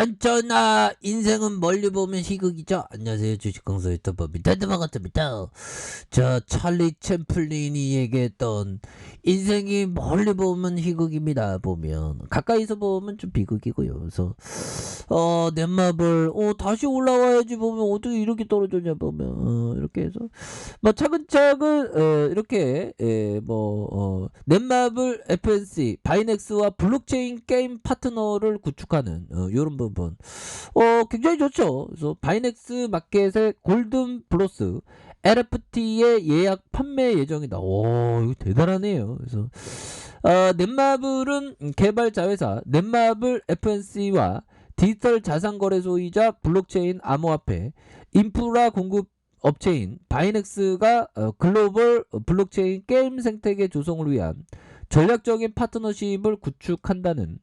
전전아 인생은 멀리 보면 희극이죠. 안녕하세요, 주식강사 유튜버 미탄드마가입니다. 자, 찰리 챔플린이 얘기했던 인생이 멀리 보면 희극입니다. 보면 가까이서 보면 좀 비극이고요. 그래서 넷마블 다시 올라와야지 보면 어떻게 이렇게 떨어졌냐 보면 이렇게 해서 뭐 차근차근 이렇게 넷마블 FNC 바이넥스와 블록체인 게임 파트너를 구축하는 이런 부분 굉장히 좋죠. 그래서 바이넥스 마켓의 골든 플러스 LFT의 예약 판매 예정이다. 오, 이거 대단하네요. 그래서 넷마블은 개발자 회사 넷마블 FNC와 디지털 자산거래소이자 블록체인 암호화폐 인프라 공급 업체인 바이넥스가 글로벌 블록체인 게임 생태계 조성을 위한 전략적인 파트너십을 구축한다는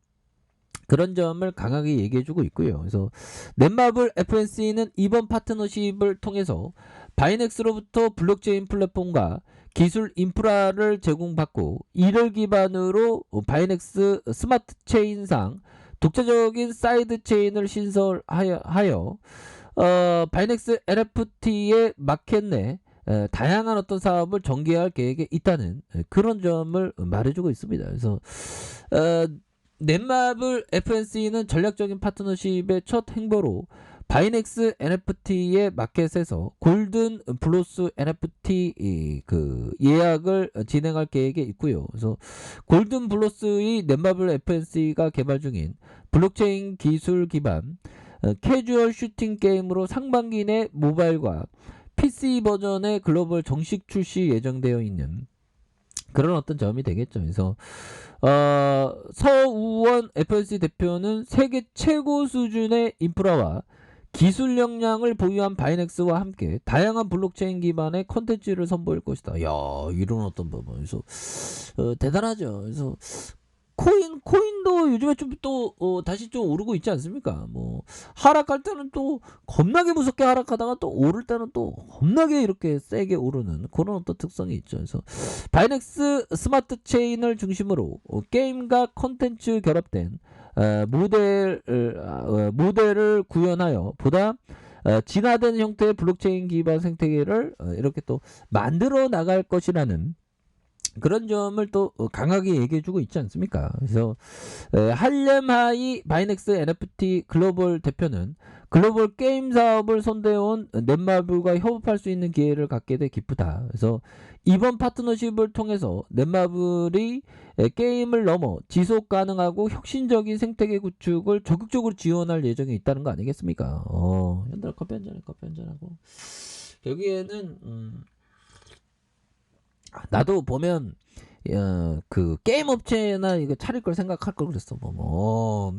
그런 점을 강하게 얘기해주고 있고요. 그래서 넷마블 FNC는 이번 파트너십을 통해서 바이넥스로부터 블록체인 플랫폼과 기술 인프라를 제공받고 이를 기반으로 바이넥스 스마트 체인상 독자적인 사이드 체인을 신설하여 바이넥스 NFT의 마켓 내 다양한 어떤 사업을 전개할 계획에 있다는 그런 점을 말해주고 있습니다. 그래서 넷마블 FNC는 전략적인 파트너십의 첫 행보로 바이넥스 NFT의 마켓에서 골든 플러스 NFT 그 예약을 진행할 계획에 있고요. 그래서 골든 플러스의 넷마블 FNC가 개발 중인 블록체인 기술 기반 캐주얼 슈팅 게임으로 상반기 내 모바일과 PC 버전의 글로벌 정식 출시 예정되어 있는 그런 어떤 점이 되겠죠. 그래서 서우원 FNC 대표는 세계 최고 수준의 인프라와 기술 역량을 보유한 바이넥스와 함께 다양한 블록체인 기반의 컨텐츠를 선보일 것이다. 야, 이런 어떤 부분에서 대단하죠. 그래서 코인도 요즘에 좀 또 다시 좀 오르고 있지 않습니까? 뭐 하락할 때는 또 겁나게 무섭게 하락하다가 또 오를 때는 또 겁나게 이렇게 세게 오르는 그런 어떤 특성이 있죠. 그래서 바이넥스 스마트 체인을 중심으로 게임과 컨텐츠 결합된 모델을 구현하여 보다 진화된 형태의 블록체인 기반 생태계를 이렇게 또 만들어 나갈 것이라는 그런 점을 또 강하게 얘기해주고 있지 않습니까? 그래서 할렘하이 바이넥스 NFT 글로벌 대표는 글로벌 게임 사업을 손대온 넷마블과 협업할 수 있는 기회를 갖게 돼 기쁘다. 그래서 이번 파트너십을 통해서 넷마블이 게임을 넘어 지속 가능하고 혁신적인 생태계 구축을 적극적으로 지원할 예정에 있다는 거 아니겠습니까? 현들아 커피 한잔하고 여기에는 나도 보면 그 게임 업체나 이거 차릴 걸 생각할 걸 그랬어.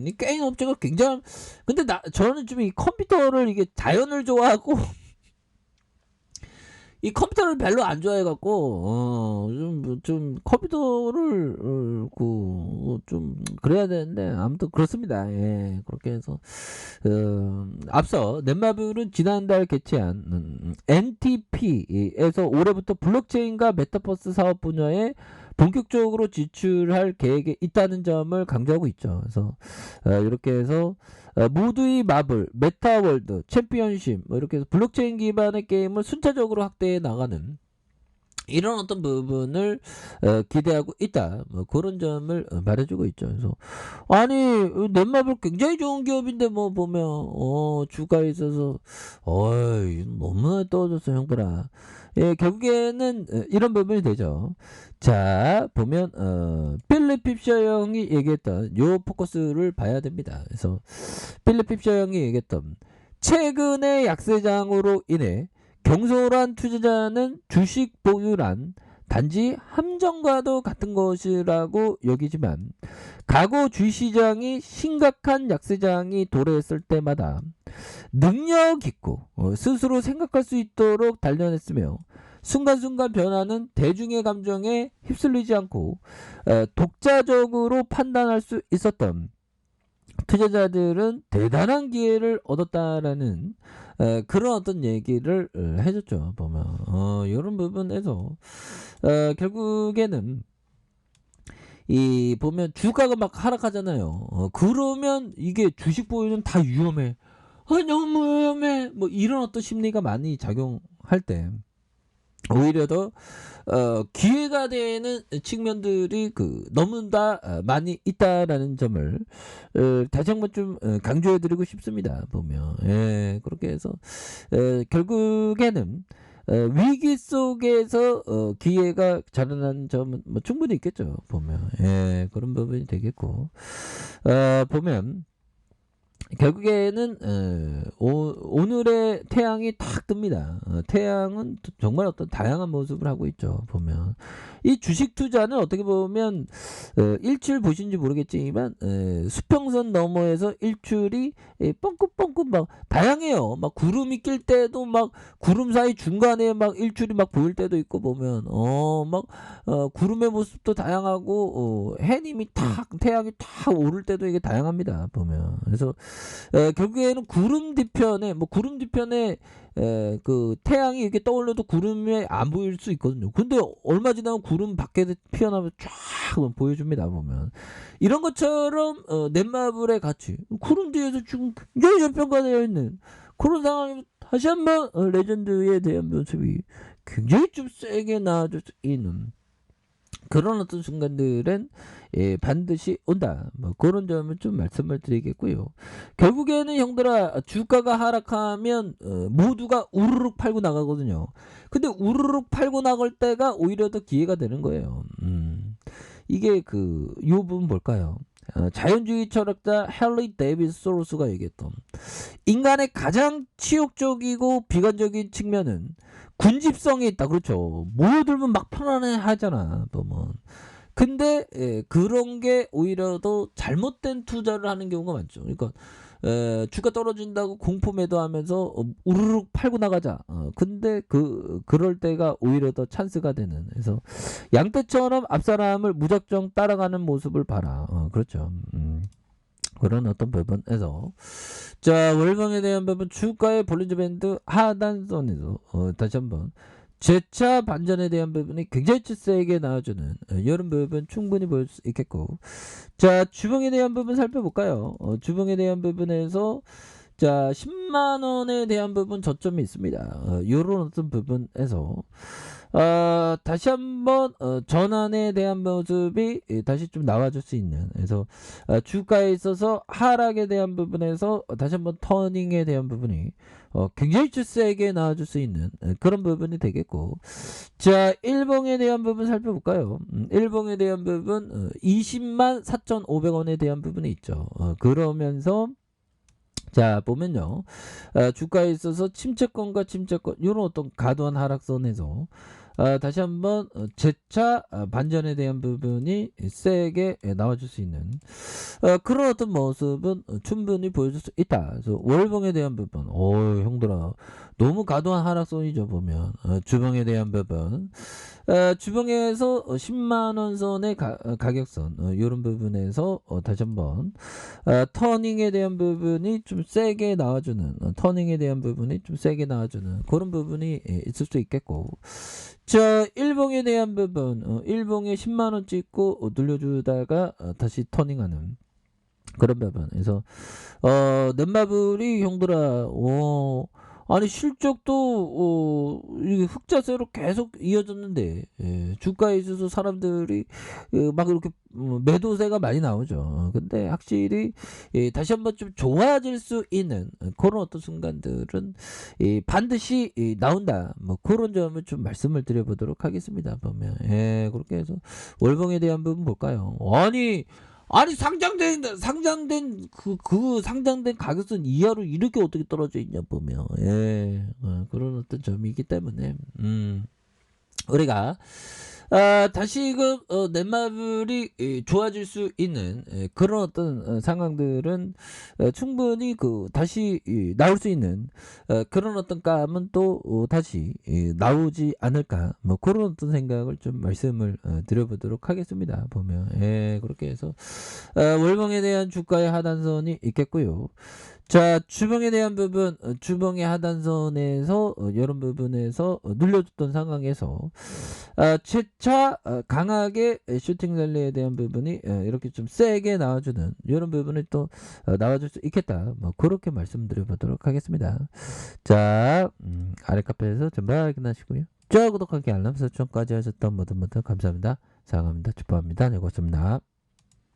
이 게임 업체가 굉장히 근데 저는 좀 이 컴퓨터를 이게 자연을 좋아하고 이 컴퓨터를 별로 안 좋아해갖고 좀 컴퓨터를 좀 그래야 되는데 아무튼 그렇습니다. 예, 그렇게 해서 앞서 넷마블은 지난달 개최한 NTP에서 올해부터 블록체인과 메타버스 사업 분야에 본격적으로 진출할 계획에 있다는 점을 강조하고 있죠. 그래서 이렇게 해서 모두의 마블, 메타월드, 챔피언십 이렇게 해서 블록체인 기반의 게임을 순차적으로 확대해 나가는 이런 어떤 부분을 기대하고 있다. 그런 점을 말해주고 있죠. 그래서 아니 넷마블 굉장히 좋은 기업인데 보면 주가에 있어서 너무나 떨어졌어 형들아. 예, 결국에는 이런 부분이 되죠. 자 보면 필립 핍셔 형이 얘기했던 요 포커스를 봐야 됩니다. 그래서 필립 핍셔 형이 얘기했던 최근의 약세장으로 인해 경솔한 투자자는 주식 보유란 단지 함정과도 같은 것이라고 여기지만 과거 주시장이 심각한 약세장이 도래했을 때마다 능력 있고 스스로 생각할 수 있도록 단련했으며 순간순간 변하는 대중의 감정에 휩쓸리지 않고 독자적으로 판단할 수 있었던 투자자들은 대단한 기회를 얻었다라는 그런 어떤 얘기를 해줬죠. 보면 이런 부분에서 결국에는 이 보면 주가가 막 하락하잖아요. 그러면 이게 주식 보유는 다 위험해. 너무 위험해. 뭐 이런 어떤 심리가 많이 작용할 때 오히려 더 기회가 되는 측면들이 너무나 많이 있다라는 점을 다시 한번 좀 강조해 드리고 싶습니다. 보면 예, 그렇게 해서 결국에는 위기 속에서 기회가 자라나는 점은 뭐 충분히 있겠죠. 보면 예, 그런 부분이 되겠고 보면 결국에는 오늘의 태양이 탁 뜹니다. 태양은 정말 어떤 다양한 모습을 하고 있죠. 보면 이 주식 투자는 어떻게 보면 일출 보신지 모르겠지만 수평선 너머에서 일출이 뻥긋뻥긋 막 다양해요. 막 구름이 낄 때도 막 구름 사이 중간에 막 일출이 막 보일 때도 있고 보면 막 구름의 모습도 다양하고 해님이 탁 태양이 탁 오를 때도 이게 다양합니다. 보면 그래서 결국에는 구름 뒤편에 그 태양이 이렇게 떠올려도 구름에 안 보일 수 있거든요. 근데 얼마 지나면 구름 밖에 피어나면 쫙 보여줍니다. 보면 이런 것처럼 넷마블의 가치 구름 뒤에서 지금 굉장히 저평가되어 있는 그런 상황에서 다시 한번 레전드에 대한 모습이 굉장히 좀 세게 나와줄 수 있는 그런 어떤 순간들은 반드시 온다. 뭐 그런 점을 좀 말씀을 드리겠고요. 결국에는 형들아 주가가 하락하면 모두가 우르륵 팔고 나가거든요. 근데 우르륵 팔고 나갈 때가 오히려 더 기회가 되는 거예요. 이게 요 부분 뭘까요? 자연주의 철학자 헨리 데이비스 소로스가 얘기했던 인간의 가장 치욕적이고 비관적인 측면은 군집성이 있다. 그렇죠. 모여들면 막 편안해 하잖아. 보면. 근데 그런 게 오히려 더 잘못된 투자를 하는 경우가 많죠. 그러니까 주가 떨어진다고 공포 매도하면서 우르륵 팔고 나가자. 근데 그럴 때가 오히려 더 찬스가 되는. 그래서 양떼처럼 앞사람을 무작정 따라가는 모습을 봐라. 그렇죠. 그런 어떤 부분에서 자 월봉에 대한 부분 주가의 볼린저 밴드 하단선에서 다시 한번 재차 반전에 대한 부분이 굉장히 세게 나와주는 이런 부분 충분히 볼 수 있겠고 자 주봉에 대한 부분 살펴볼까요? 주봉에 대한 부분에서 자 10만원에 대한 부분 저점이 있습니다. 이런 어떤 부분에서 다시 한번 전환에 대한 모습이 다시 좀 나와줄 수 있는 그래서 주가에 있어서 하락에 대한 부분에서 다시 한번 터닝에 대한 부분이 굉장히 세게 나와줄 수 있는 그런 부분이 되겠고 자 일봉에 대한 부분 살펴볼까요? 일봉에 대한 부분 20만 4,500원에 대한 부분이 있죠. 그러면서 자 보면요 주가에 있어서 침체권과 침체권 이런 어떤 과도한 하락선에서 다시 한번 재차 반전에 대한 부분이 세게 나와줄 수 있는 그런 어떤 모습은 충분히 보여줄 수 있다. 그래서 월봉에 대한 부분 형들아 너무 과도한 하락선이죠. 보면 주봉에 대한 부분 주봉에서 10만원 선의 가격선 이런 부분에서 다시 한번 터닝에 대한 부분이 좀 세게 나와주는 터닝에 대한 부분이 좀 세게 나와주는 그런 부분이 있을 수 있겠고 자 일봉에 대한 부분 일봉에 10만원 찍고 눌려주다가 다시 터닝하는 그런 부분 그래서 넷마블이 형들아 아니 실적도 이게 흑자세로 계속 이어졌는데 주가에 있어서 사람들이 막 이렇게 매도세가 많이 나오죠. 근데 확실히 다시 한번 좀 좋아질 수 있는 그런 어떤 순간들은 반드시 나온다. 뭐 그런 점을 좀 말씀을 드려보도록 하겠습니다. 보면 그렇게 해서 월봉에 대한 부분 볼까요? 아니 상장된 상장된 가격선 이하로 이렇게 어떻게 떨어져 있냐 보면 그런 어떤 점이 있기 때문에 우리가 다시금 넷마블이 좋아질 수 있는 그런 어떤 상황들은 충분히 다시 나올 수 있는 그런 어떤 감은 또 다시 나오지 않을까 뭐 그런 어떤 생각을 좀 말씀을 드려보도록 하겠습니다. 보면 그렇게 해서 월봉에 대한 주가의 하단선이 있겠고요. 자 주봉에 대한 부분 주봉의 하단선에서 이런 부분에서 눌려줬던 상황에서 재차 강하게 슈팅 랠리에 대한 부분이 이렇게 좀 세게 나와주는 이런 부분이 또 나와줄 수 있겠다. 뭐 그렇게 말씀드려 보도록 하겠습니다. 자, 아래 카페에서 전부 확인하시고요. 저 구독하기 알람 설정까지 하셨던 모든 분들 감사합니다. 사랑합니다. 축복합니다. 네, 고맙습니다.